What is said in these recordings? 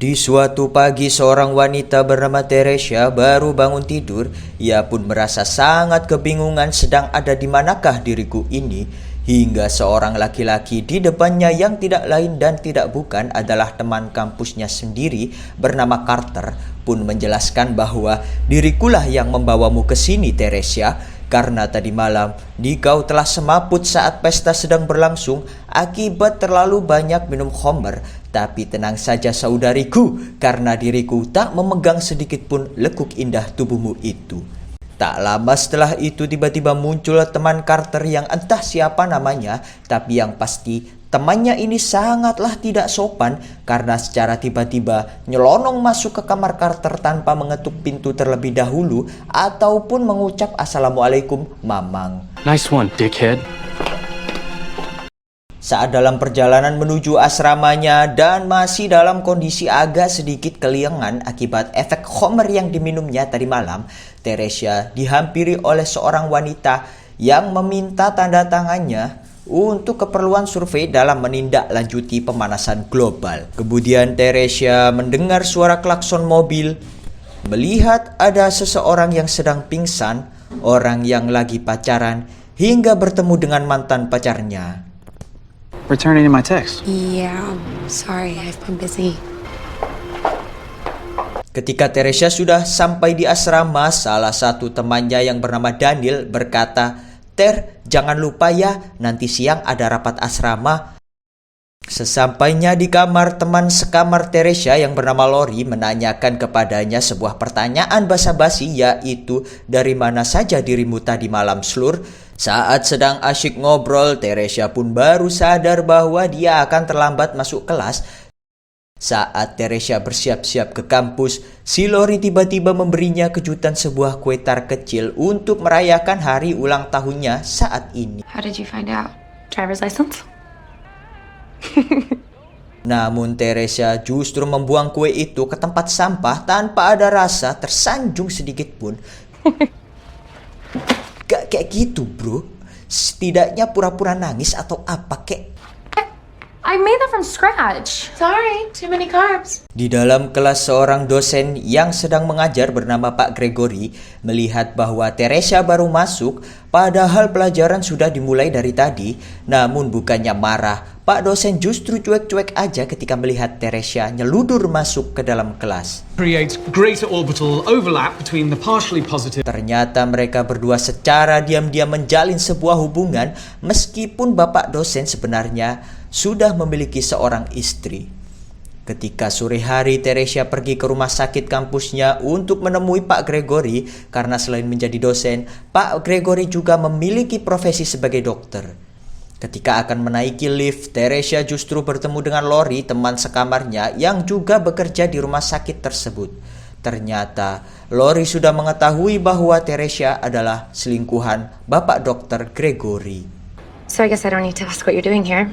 Di suatu pagi seorang wanita bernama Teresia baru bangun tidur. Ia pun merasa sangat kebingungan sedang ada di manakah diriku ini. Hingga seorang laki-laki di depannya yang tidak lain dan tidak bukan adalah teman kampusnya sendiri bernama Carter pun menjelaskan bahwa dirikulah yang membawamu ke sini Teresia. Karena tadi malam kau telah semaput saat pesta sedang berlangsung akibat terlalu banyak minum khamr. Tapi tenang saja saudariku, karena diriku tak memegang sedikit pun lekuk indah tubuhmu itu. Tak lama setelah itu tiba-tiba muncul teman Carter yang entah siapa namanya, tapi yang pasti temannya ini sangatlah tidak sopan karena secara tiba-tiba nyelonong masuk ke kamar Carter tanpa mengetuk pintu terlebih dahulu ataupun mengucap assalamualaikum mamang. Nice one, dickhead. Saat dalam perjalanan menuju asramanya dan masih dalam kondisi agak sedikit keliengan akibat efek khamr yang diminumnya tadi malam, Teresia dihampiri oleh seorang wanita yang meminta tanda tangannya untuk keperluan survei dalam menindaklanjuti pemanasan global. Kemudian Teresia mendengar suara klakson mobil, melihat ada seseorang yang sedang pingsan, orang yang lagi pacaran, hingga bertemu dengan mantan pacarnya. Returning my text. Yeah, sorry, I've been busy. Ketika Teresia sudah sampai di asrama, salah satu temannya yang bernama Daniel berkata, "Ter, jangan lupa ya, nanti siang ada rapat asrama." Sesampainya di kamar, teman sekamar Teresia yang bernama Lori menanyakan kepadanya sebuah pertanyaan basa-basi, yaitu dari mana saja dirimu tadi malam Slur. Saat sedang asyik ngobrol, Teresia pun baru sadar bahwa dia akan terlambat masuk kelas. Saat Teresia bersiap-siap ke kampus, si Lori tiba-tiba memberinya kejutan sebuah kue tar kecil untuk merayakan hari ulang tahunnya saat ini. How did you find out? Driver's license? Namun Teresia justru membuang kue itu ke tempat sampah tanpa ada rasa tersanjung sedikit pun. Gak kayak gitu bro. Setidaknya pura-pura nangis atau apa kek. I made that from scratch. Sorry, too many carbs. Di dalam kelas seorang dosen yang sedang mengajar bernama Pak Gregory melihat bahwa Teresia baru masuk padahal pelajaran sudah dimulai dari tadi. Namun bukannya marah, Pak dosen justru cuek-cuek aja ketika melihat Teresia nyeludur masuk ke dalam kelas. Creates greater orbital overlap between the partially positive. Ternyata mereka berdua secara diam-diam menjalin sebuah hubungan meskipun bapak dosen sebenarnya sudah memiliki seorang istri. Ketika sore hari Teresia pergi ke rumah sakit kampusnya untuk menemui Pak Gregory karena selain menjadi dosen, Pak Gregory juga memiliki profesi sebagai dokter. Ketika akan menaiki lift, Teresia justru bertemu dengan Lori, teman sekamarnya yang juga bekerja di rumah sakit tersebut. Ternyata Lori sudah mengetahui bahwa Teresia adalah selingkuhan Bapak Dokter Gregory. So I guess I don't need to ask what you're doing here.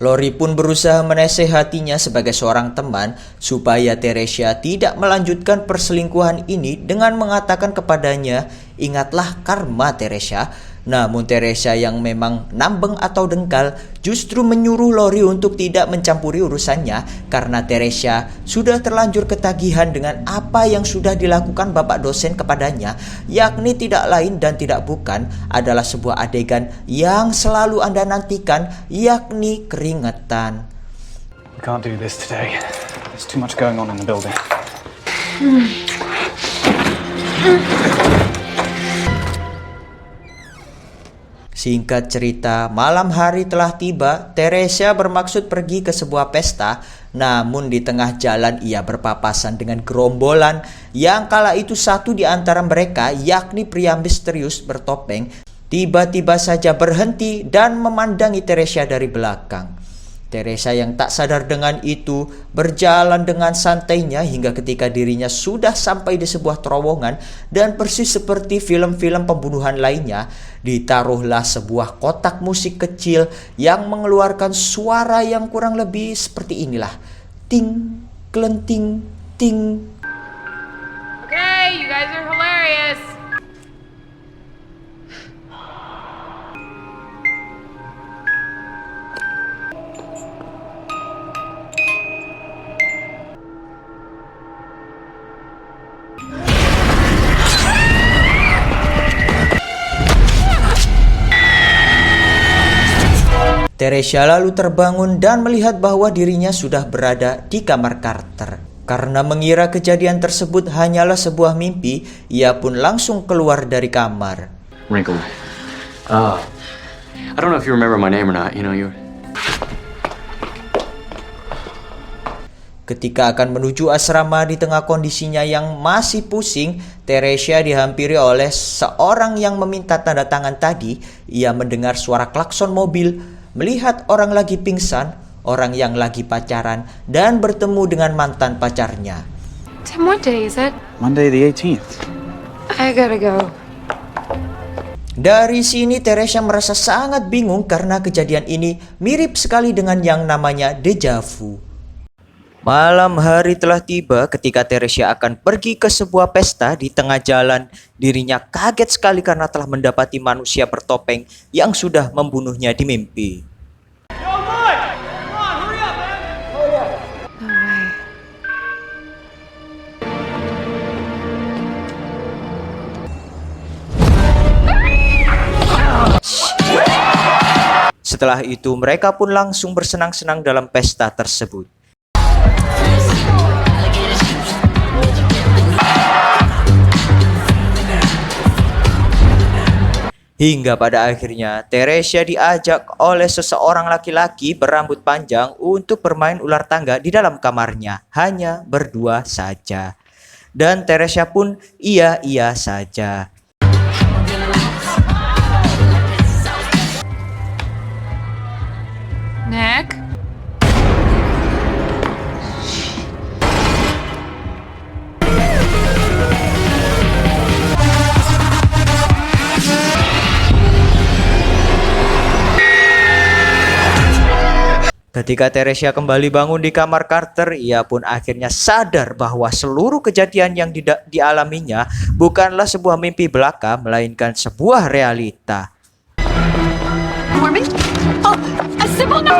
Lori pun berusaha menasehatinya sebagai seorang teman supaya Teresia tidak melanjutkan perselingkuhan ini dengan mengatakan kepadanya, "Ingatlah karma Teresia." Namun Teresia yang memang nambeng atau dengkal justru menyuruh Lori untuk tidak mencampuri urusannya karena Teresia sudah terlanjur ketagihan dengan apa yang sudah dilakukan bapak dosen kepadanya, yakni tidak lain dan tidak bukan adalah sebuah adegan yang selalu Anda nantikan, yakni keringetan. We can't do this today. There's too much going on in the building. Singkat cerita, malam hari telah tiba. Teresia bermaksud pergi ke sebuah pesta, namun di tengah jalan ia berpapasan dengan gerombolan yang kala itu satu di antara mereka, yakni pria misterius bertopeng, tiba-tiba saja berhenti dan memandangi Teresia dari belakang. Teresia yang tak sadar dengan itu berjalan dengan santainya hingga ketika dirinya sudah sampai di sebuah terowongan dan persis seperti film-film pembunuhan lainnya, ditaruhlah sebuah kotak musik kecil yang mengeluarkan suara yang kurang lebih seperti inilah. Ting, kelenting, ting. Okay, you guys are hilarious. Teresia lalu terbangun dan melihat bahwa dirinya sudah berada di kamar Carter. Karena mengira kejadian tersebut hanyalah sebuah mimpi, ia pun langsung keluar dari kamar. Wrinkle. I don't know if you remember my name or not. You know, you. Ketika akan menuju asrama di tengah kondisinya yang masih pusing, Teresia dihampiri oleh seorang yang meminta tanda tangan tadi. Ia mendengar suara klakson mobil, melihat orang lagi pingsan, orang yang lagi pacaran, dan bertemu dengan mantan pacarnya. Tim, what day is it? Monday the 18th. I gotta go. Dari sini Teresia merasa sangat bingung karena kejadian ini mirip sekali dengan yang namanya deja vu. Malam hari telah tiba ketika Teresia akan pergi ke sebuah pesta. Di tengah jalan, dirinya kaget sekali karena telah mendapati manusia bertopeng yang sudah membunuhnya di mimpi. No way. Setelah itu mereka pun langsung bersenang-senang dalam pesta tersebut. Hingga pada akhirnya Teresia diajak oleh seseorang laki-laki berambut panjang untuk bermain ular tangga di dalam kamarnya, hanya berdua saja. Dan Teresia pun iya-iya saja. Nick? Ketika Teresia kembali bangun di kamar Carter, ia pun akhirnya sadar bahwa seluruh kejadian yang dialaminya bukanlah sebuah mimpi belaka, melainkan sebuah realita. Mormon? Oh, a simple no!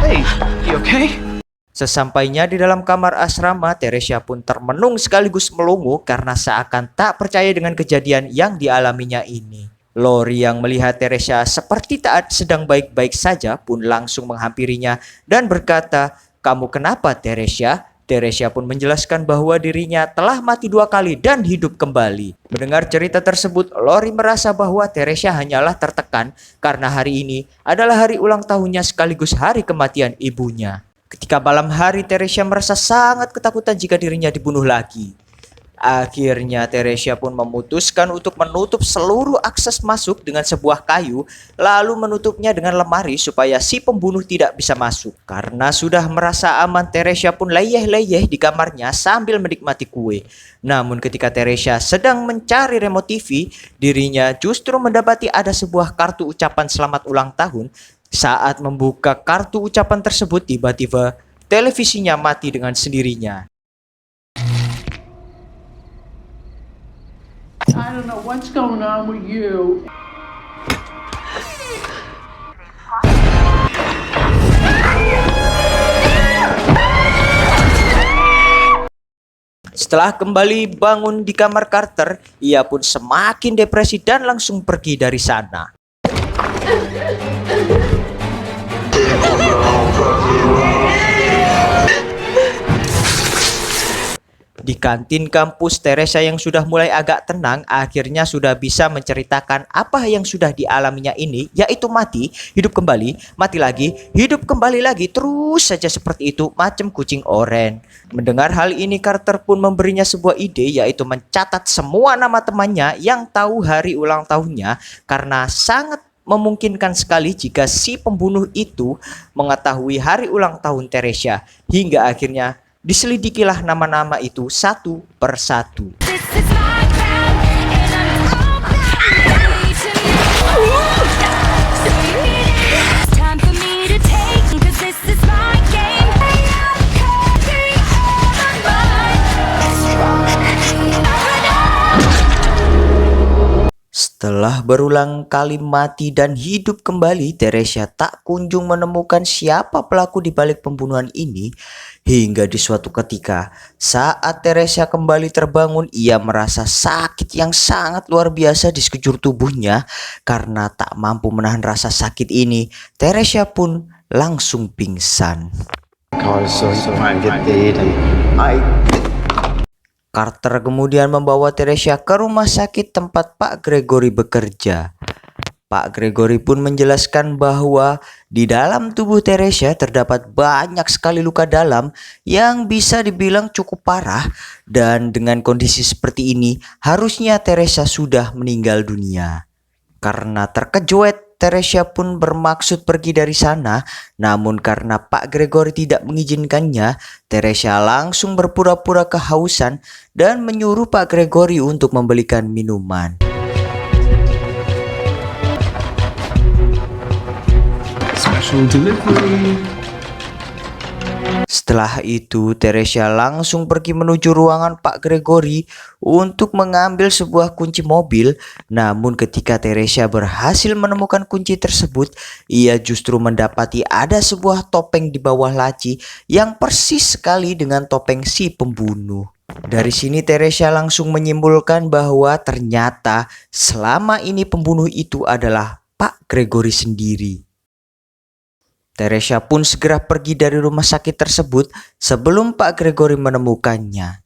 Hey, you okay? Sesampainya di dalam kamar asrama, Teresia pun termenung sekaligus melongo karena seakan tak percaya dengan kejadian yang dialaminya ini. Lori yang melihat Teresia seperti tak sedang baik-baik saja pun langsung menghampirinya dan berkata, "Kamu kenapa, Teresia?" Teresia pun menjelaskan bahwa dirinya telah mati 2 kali dan hidup kembali. Mendengar cerita tersebut, Lori merasa bahwa Teresia hanyalah tertekan karena hari ini adalah hari ulang tahunnya sekaligus hari kematian ibunya. Ketika malam hari, Teresia merasa sangat ketakutan jika dirinya dibunuh lagi. Akhirnya Teresia pun memutuskan untuk menutup seluruh akses masuk dengan sebuah kayu, lalu menutupnya dengan lemari supaya si pembunuh tidak bisa masuk. Karena sudah merasa aman, Teresia pun leyeh-leyeh di kamarnya sambil menikmati kue. Namun ketika Teresia sedang mencari remote TV, dirinya justru mendapati ada sebuah kartu ucapan selamat ulang tahun. Saat membuka kartu ucapan tersebut, tiba-tiba televisinya mati dengan sendirinya. I don't know what's going on with you. Setelah kembali bangun di kamar Carter, ia pun semakin depresi dan langsung pergi dari sana. Di kantin kampus, Teresia yang sudah mulai agak tenang akhirnya sudah bisa menceritakan apa yang sudah dialaminya ini, yaitu mati, hidup kembali, mati lagi, hidup kembali lagi, terus saja seperti itu macam kucing oren. Mendengar hal ini, Carter pun memberinya sebuah ide, yaitu mencatat semua nama temannya yang tahu hari ulang tahunnya, karena sangat memungkinkan sekali jika si pembunuh itu mengetahui hari ulang tahun Teresia. Hingga akhirnya diselidikilah nama-nama itu satu persatu. Setelah berulang kali mati dan hidup kembali, Teresia tak kunjung menemukan siapa pelaku di balik pembunuhan ini. Hingga di suatu ketika, saat Teresia kembali terbangun, ia merasa sakit yang sangat luar biasa di sekujur tubuhnya. Karena tak mampu menahan rasa sakit ini, Teresia pun langsung pingsan. Carter kemudian membawa Teresia ke rumah sakit tempat Pak Gregory bekerja. Pak Gregory pun menjelaskan bahwa di dalam tubuh Teresia terdapat banyak sekali luka dalam yang bisa dibilang cukup parah, dan dengan kondisi seperti ini harusnya Teresia sudah meninggal dunia. Karena terkejut, Teresia pun bermaksud pergi dari sana, namun karena Pak Gregory tidak mengizinkannya, Teresia langsung berpura-pura kehausan dan menyuruh Pak Gregory untuk membelikan minuman. Special delivery. Setelah itu, Teresia langsung pergi menuju ruangan Pak Gregory untuk mengambil sebuah kunci mobil. Namun ketika Teresia berhasil menemukan kunci tersebut, ia justru mendapati ada sebuah topeng di bawah laci yang persis sekali dengan topeng si pembunuh. Dari sini Teresia langsung menyimpulkan bahwa ternyata selama ini pembunuh itu adalah Pak Gregory sendiri. Teresia pun segera pergi dari rumah sakit tersebut sebelum Pak Gregory menemukannya.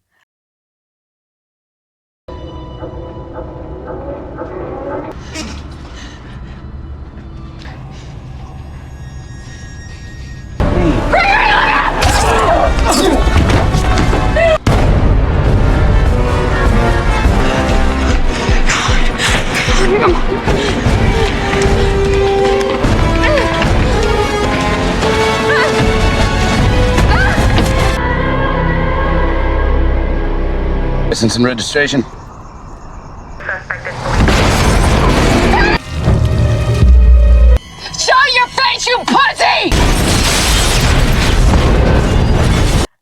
License and registration. Show your face, you pussy!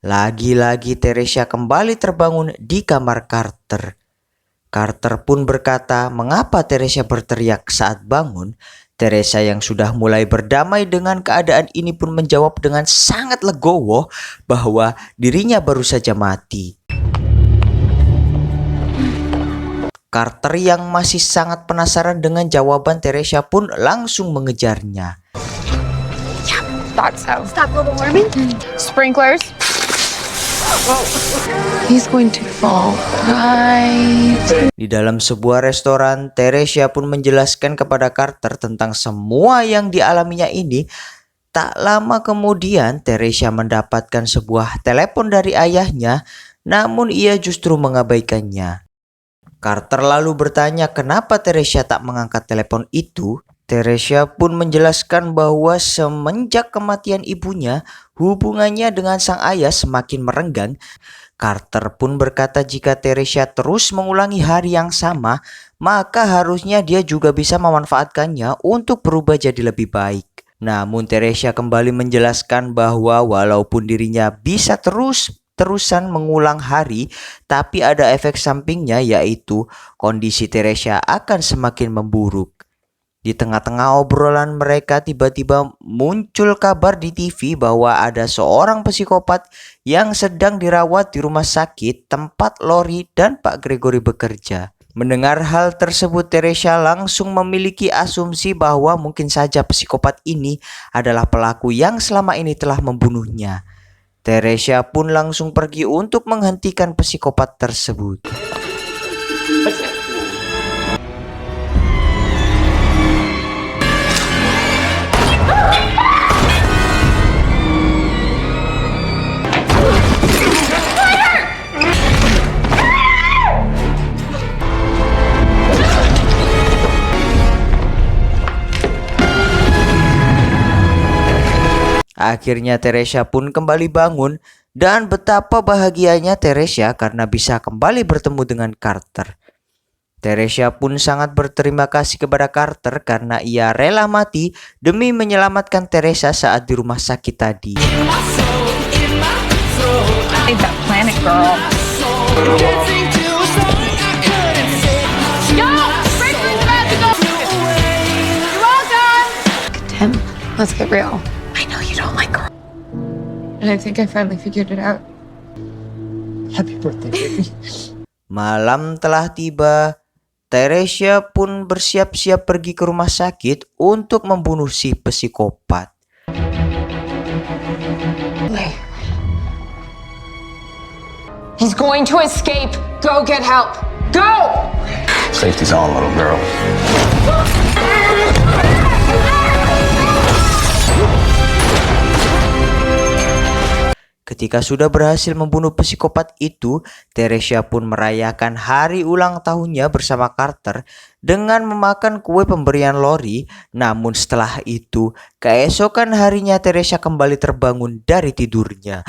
Lagi-lagi Teresia kembali terbangun di kamar Carter. Carter pun berkata mengapa Teresia berteriak saat bangun. Teresia yang sudah mulai berdamai dengan keadaan ini pun menjawab dengan sangat legowo bahwa dirinya baru saja mati. Carter yang masih sangat penasaran dengan jawaban Teresia pun langsung mengejarnya. Thought so. Stop global warming. Sprinklers. He's going to fall right. Di dalam sebuah restoran, Teresia pun menjelaskan kepada Carter tentang semua yang dialaminya ini. Tak lama kemudian, Teresia mendapatkan sebuah telepon dari ayahnya, namun ia justru mengabaikannya. Carter lalu bertanya kenapa Teresia tak mengangkat telepon itu. Teresia pun menjelaskan bahwa semenjak kematian ibunya, hubungannya dengan sang ayah semakin merenggang. Carter pun berkata jika Teresia terus mengulangi hari yang sama, maka harusnya dia juga bisa memanfaatkannya untuk berubah jadi lebih baik. Namun Teresia kembali menjelaskan bahwa walaupun dirinya bisa terusan mengulang hari, tapi ada efek sampingnya, yaitu kondisi Teresia akan semakin memburuk. Di tengah-tengah obrolan mereka tiba-tiba muncul kabar di TV bahwa ada seorang psikopat yang sedang dirawat di rumah sakit tempat Lori dan Pak Gregory bekerja. Mendengar hal tersebut, Teresia langsung memiliki asumsi bahwa mungkin saja psikopat ini adalah pelaku yang selama ini telah membunuhnya. Teresia pun langsung pergi untuk menghentikan psikopat tersebut. Akhirnya Teresia pun kembali bangun dan betapa bahagianya Teresia karena bisa kembali bertemu dengan Carter. Teresia pun sangat berterima kasih kepada Carter karena ia rela mati demi menyelamatkan Teresia saat di rumah sakit tadi. Save that planet, girl. Yo, break through the let's get real. I know you don't like girls. And I think I finally figured it out. Happy birthday, baby. Malam telah tiba. Teresia pun bersiap-siap pergi ke rumah sakit untuk membunuh si psikopat. He's going to escape. Go get help. Go! Safety's on, little girl. Ketika sudah berhasil membunuh psikopat itu, Teresia pun merayakan hari ulang tahunnya bersama Carter dengan memakan kue pemberian Lori. Namun setelah itu, keesokan harinya Teresia kembali terbangun dari tidurnya.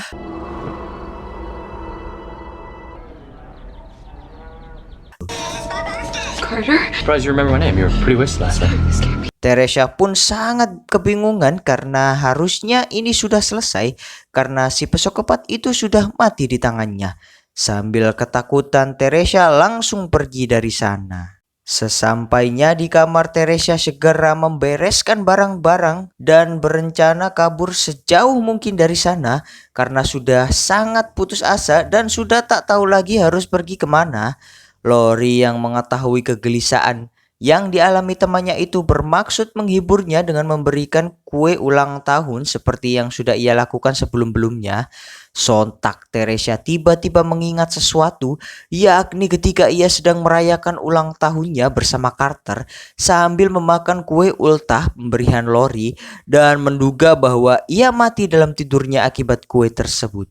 Carter? Surprised you remember my name. You were pretty wasted last night. Teresia pun sangat kebingungan karena harusnya ini sudah selesai karena si psikopat itu sudah mati di tangannya. Sambil ketakutan, Teresia langsung pergi dari sana. Sesampainya di kamar, Teresia segera membereskan barang-barang dan berencana kabur sejauh mungkin dari sana karena sudah sangat putus asa dan sudah tak tahu lagi harus pergi kemana. Lori yang mengetahui kegelisahan yang dialami temannya itu bermaksud menghiburnya dengan memberikan kue ulang tahun seperti yang sudah ia lakukan sebelum-belumnya. Sontak Teresia tiba-tiba mengingat sesuatu, yakni ketika ia sedang merayakan ulang tahunnya bersama Carter sambil memakan kue ultah pemberian Lori dan menduga bahwa ia mati dalam tidurnya akibat kue tersebut.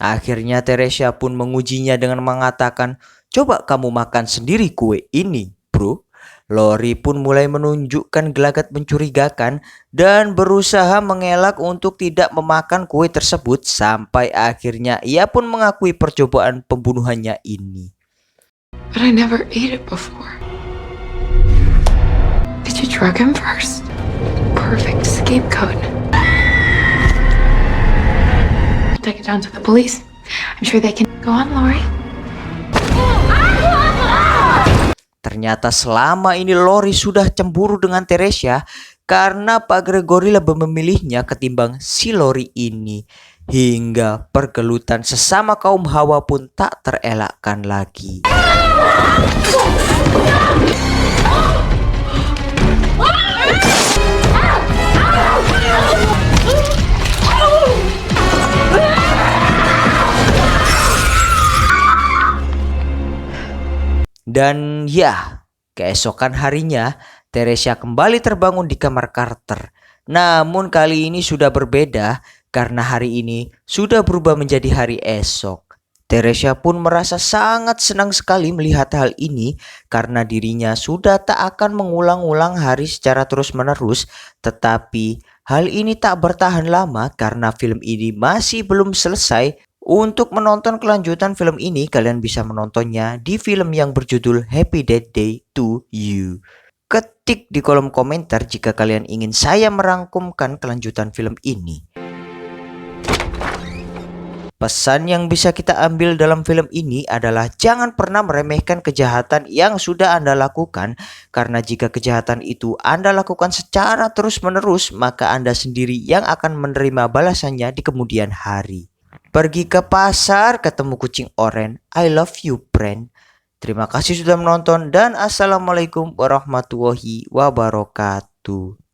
Akhirnya Teresia pun mengujinya dengan mengatakan, "Coba kamu makan sendiri kue ini, bro." Lori pun mulai menunjukkan gelagat mencurigakan dan berusaha mengelak untuk tidak memakan kue tersebut sampai akhirnya ia pun mengakui percobaan pembunuhannya ini. But I never ate it before. Did you drug him first? Perfect scapegoat. Take it down to the police. I'm sure they can. Go on, Lori. Ternyata selama ini Lori sudah cemburu dengan Teresia karena Pak Gregory lebih memilihnya ketimbang si Lori ini. Hingga pergelutan sesama kaum Hawa pun tak terelakkan lagi. Dan ya, keesokan harinya Teresia kembali terbangun di kamar Carter. Namun kali ini sudah berbeda karena hari ini sudah berubah menjadi hari esok. Teresia pun merasa sangat senang sekali melihat hal ini karena dirinya sudah tak akan mengulang-ulang hari secara terus-menerus. Tetapi hal ini tak bertahan lama karena film ini masih belum selesai. Untuk menonton kelanjutan film ini, kalian bisa menontonnya di film yang berjudul Happy Death Day to You. Ketik di kolom komentar jika kalian ingin saya merangkumkan kelanjutan film ini. Pesan yang bisa kita ambil dalam film ini adalah jangan pernah meremehkan kejahatan yang sudah Anda lakukan, karena jika kejahatan itu Anda lakukan secara terus-menerus, maka Anda sendiri yang akan menerima balasannya di kemudian hari. Pergi ke pasar, ketemu kucing oranye. I love you, friend. Terima kasih sudah menonton dan assalamualaikum warahmatullahi wabarakatuh.